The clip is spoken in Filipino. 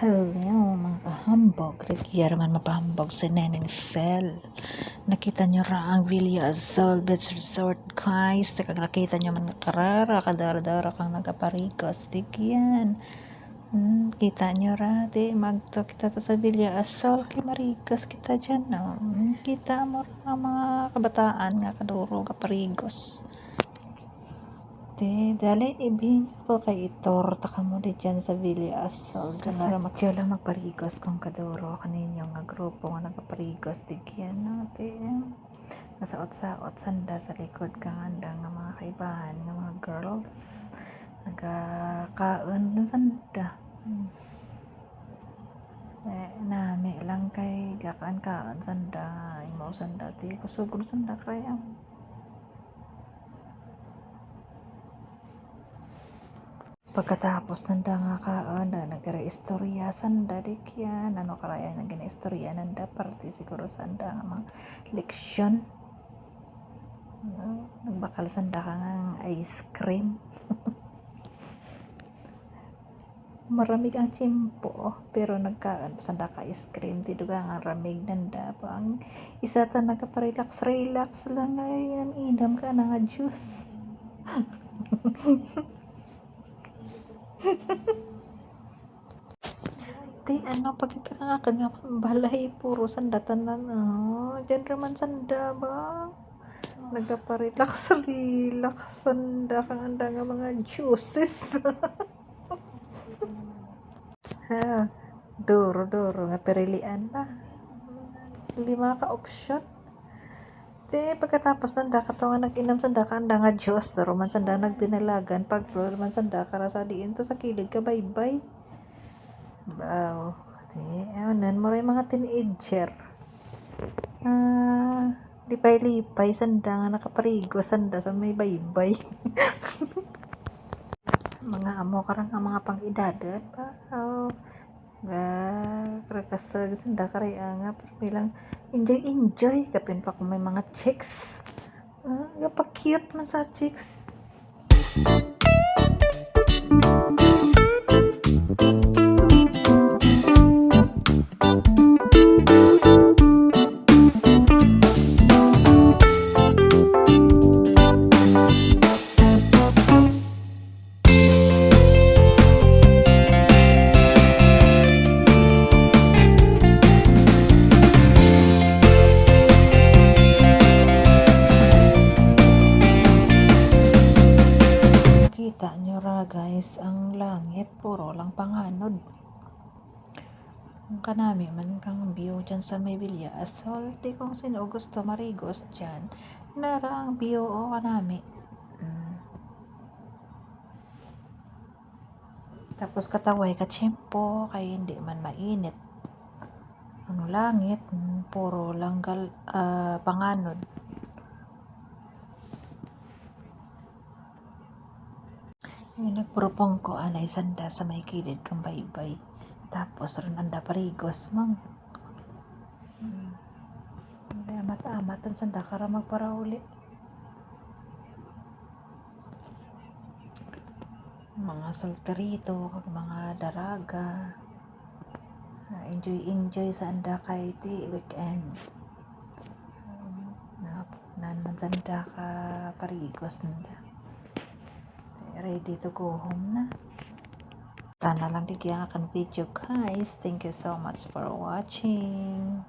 Hello mga kahambog, Regia man mapahambog sa Neneng Cell. Nakita nyo ra ang Villa Azul Beach Resort guys. Nakita nyo man karara, kadara-dara kang nagaparigos. Tigyan. Kita nyo ra, di magto kita to sa Villa Azul. Kay marigos kita dyan. No? Kita mo ra mga kabataan nga kaduro kaparigos. Dali ibin ko kay itorta ka mo di dyan sa Villa Azul. Kanara magtiyala magparigos kung kaduro kaninyo nga grupo nga nagaparigos digyan natin. Masaot-saot sanda sa likod kang anda nga mga kaibahan nga mga girls. Nagakaon na sanda. Nami lang kay gakaan-kaan sanda. Imo sanda ti kusugod sanda kaya. Pagkatapos nanda nga kaon na nagre-istorya sanda dikyan ano karaya na gina-istorya nanda parte siguro sanda nga mga leksyon. Nagbakal sanda ka nga ice cream. Maramig ang tsimpo pero nagkaan sanda ka ice cream tiduga nga ramig nanda pa ang isa ta nagapa-relax lang ay inam ka na nga juice. Ti ano pagkakanakan nga balay puro sanda tanan dyan raman sanda ba nagapa-relax sanda kang anda nga mga juices. Ha, duro nga perilian na 5 ka option. Pagkatapos nanda ka to nga nag-inam sanda ka anda nga juice duro man sanda nagdinalagan pag duro man sanda ka sa diin to sa kilid ka bye-bye. Wow. Anan mo rin mga teenager. Lipay-lipay sanda nga nakaparigo sanda sa may baybay. Mga amo karang ang mga pang-idadan pa. Kasag sanda karay nga pero bilang enjoy kapin pa kung may mga chicks. Pa-cute man sa chicks. Kita nyo ra guys ang langit puro lang panganod. Ang kanami man kang view dyan sa may Villa Azul. Di kung sino gusto marigos dyan nara ang view o kanami. Tapos kataway ka tsimpo kay hindi man mainit. Ano langit puro lang panganod. Nagpropong ko anay sanda sa may kilid kang baybay. Tapos ron anda parigos mang. Amat-amat ang sanda kara magparauli. Mga solterito kag mga daraga. Enjoy sa anda kay ti weekend. Nan man sanda ka parigos nanda. Ready to go home na. Sana lang digyan akan video guys. Thank you so much for watching.